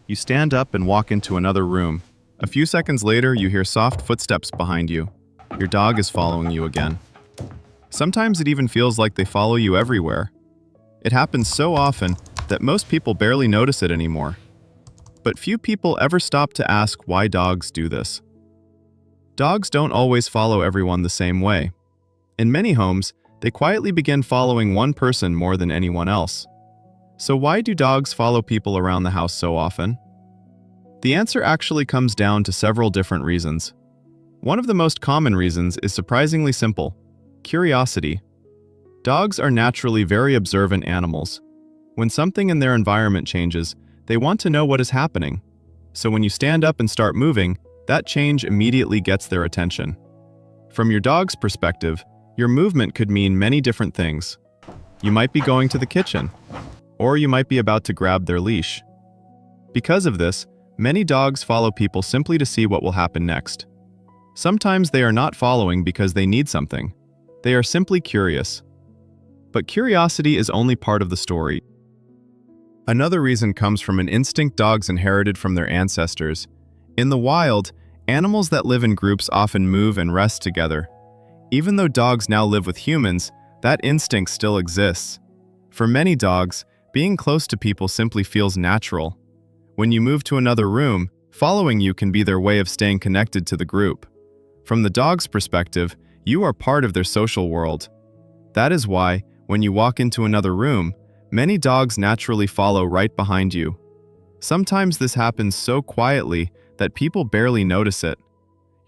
You stand up and walk into another room. A few seconds later, you hear soft footsteps behind you. Your dog is following you again. Sometimes it even feels like they follow you everywhere. It happens so often that most people barely notice it anymore. But few people ever stop to ask why dogs do this. Dogs don't always follow everyone the same way. In many homes, they quietly begin following one person more than anyone else. So why do dogs follow people around the house so often? The answer actually comes down to several different reasons. One of the most common reasons is surprisingly simple: curiosity. Dogs are naturally very observant animals. When something in their environment changes, they want to know what is happening. So when you stand up and start moving, that change immediately gets their attention. From your dog's perspective, your movement could mean many different things. You might be going to the kitchen, or you might be about to grab their leash. Because of this, many dogs follow people simply to see what will happen next. Sometimes they are not following because they need something. They are simply curious. But curiosity is only part of the story. Another reason comes from an instinct dogs inherited from their ancestors. In the wild, animals that live in groups often move and rest together. Even though dogs now live with humans, that instinct still exists. For many dogs, being close to people simply feels natural. When you move to another room, following you can be their way of staying connected to the group. From the dog's perspective, you are part of their social world. That is why, when you walk into another room, many dogs naturally follow right behind you. Sometimes this happens so quietly that people barely notice it.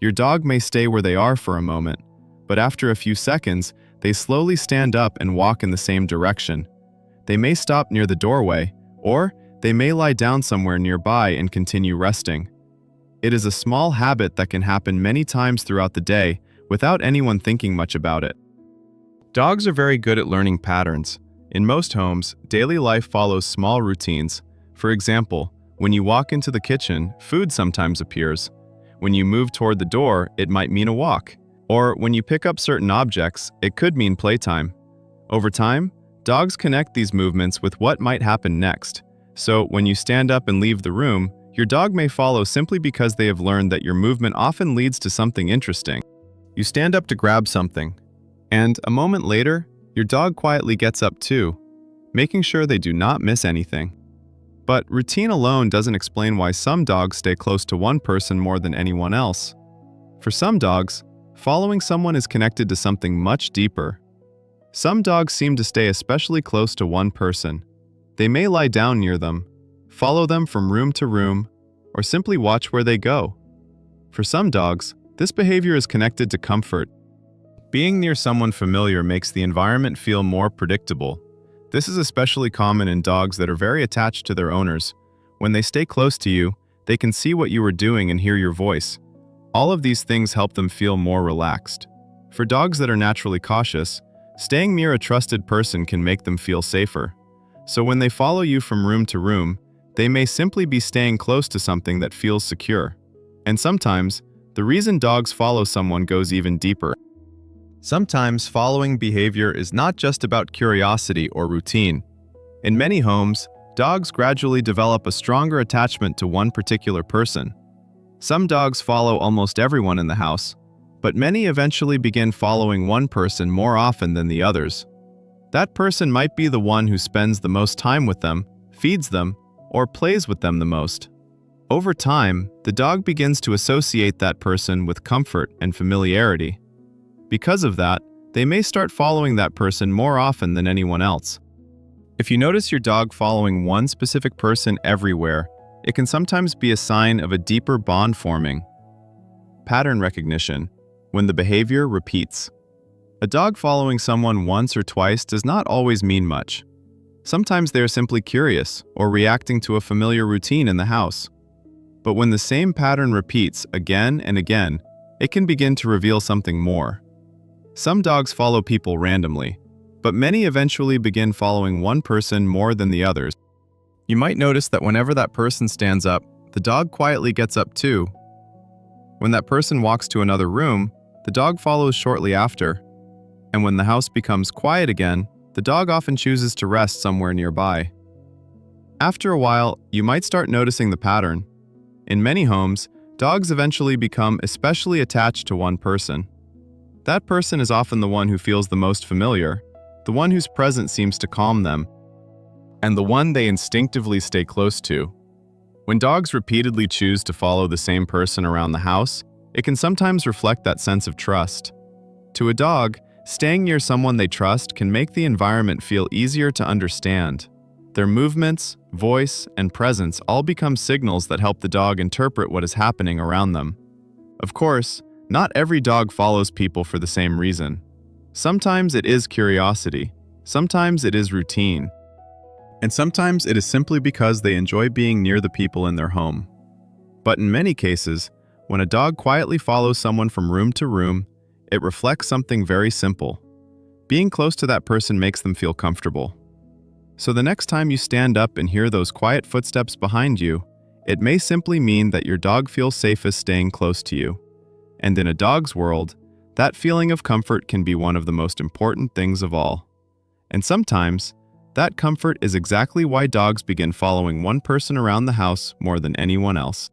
Your dog may stay where they are for a moment, but after a few seconds, they slowly stand up and walk in the same direction. They may stop near the doorway, or they may lie down somewhere nearby and continue resting. It is a small habit that can happen many times throughout the day without anyone thinking much about it. Dogs are very good at learning patterns. In most homes, daily life follows small routines. For example, when you walk into the kitchen, food sometimes appears. When you move toward the door, it might mean a walk. Or when you pick up certain objects, it could mean playtime. Over time, dogs connect these movements with what might happen next. So when you stand up and leave the room, your dog may follow simply because they have learned that your movement often leads to something interesting. You stand up to grab something, and a moment later, your dog quietly gets up too, making sure they do not miss anything. But routine alone doesn't explain why some dogs stay close to one person more than anyone else. For some dogs, following someone is connected to something much deeper. Some dogs seem to stay especially close to one person. They may lie down near them, follow them from room to room, or simply watch where they go. For some dogs, this behavior is connected to comfort. Being near someone familiar makes the environment feel more predictable. This is especially common in dogs that are very attached to their owners. When they stay close to you, they can see what you are doing and hear your voice. All of these things help them feel more relaxed. For dogs that are naturally cautious, staying near a trusted person can make them feel safer. So when they follow you from room to room, they may simply be staying close to something that feels secure. And sometimes, the reason dogs follow someone goes even deeper. Sometimes following behavior is not just about curiosity or routine. In many homes, dogs gradually develop a stronger attachment to one particular person. Some dogs follow almost everyone in the house, but many eventually begin following one person more often than the others. That person might be the one who spends the most time with them, feeds them, or plays with them the most. Over time, the dog begins to associate that person with comfort and familiarity. Because of that, they may start following that person more often than anyone else. If you notice your dog following one specific person everywhere, it can sometimes be a sign of a deeper bond forming. Pattern recognition, when the behavior repeats. A dog following someone once or twice does not always mean much. Sometimes they are simply curious or reacting to a familiar routine in the house. But when the same pattern repeats again and again, it can begin to reveal something more. Some dogs follow people randomly, but many eventually begin following one person more than the others. You might notice that whenever that person stands up, the dog quietly gets up too. When that person walks to another room, the dog follows shortly after. And when the house becomes quiet again, the dog often chooses to rest somewhere nearby. After a while, you might start noticing the pattern. In many homes, dogs eventually become especially attached to one person. That person is often the one who feels the most familiar, the one whose presence seems to calm them, and the one they instinctively stay close to. When dogs repeatedly choose to follow the same person around the house, it can sometimes reflect that sense of trust. To a dog, staying near someone they trust can make the environment feel easier to understand. Their movements, voice, and presence all become signals that help the dog interpret what is happening around them. Of course, not every dog follows people for the same reason. Sometimes it is curiosity, sometimes it is routine, and sometimes it is simply because they enjoy being near the people in their home. But in many cases, when a dog quietly follows someone from room to room, it reflects something very simple. Being close to that person makes them feel comfortable. So the next time you stand up and hear those quiet footsteps behind you, it may simply mean that your dog feels safest staying close to you. And in a dog's world, that feeling of comfort can be one of the most important things of all. And sometimes, that comfort is exactly why dogs begin following one person around the house more than anyone else.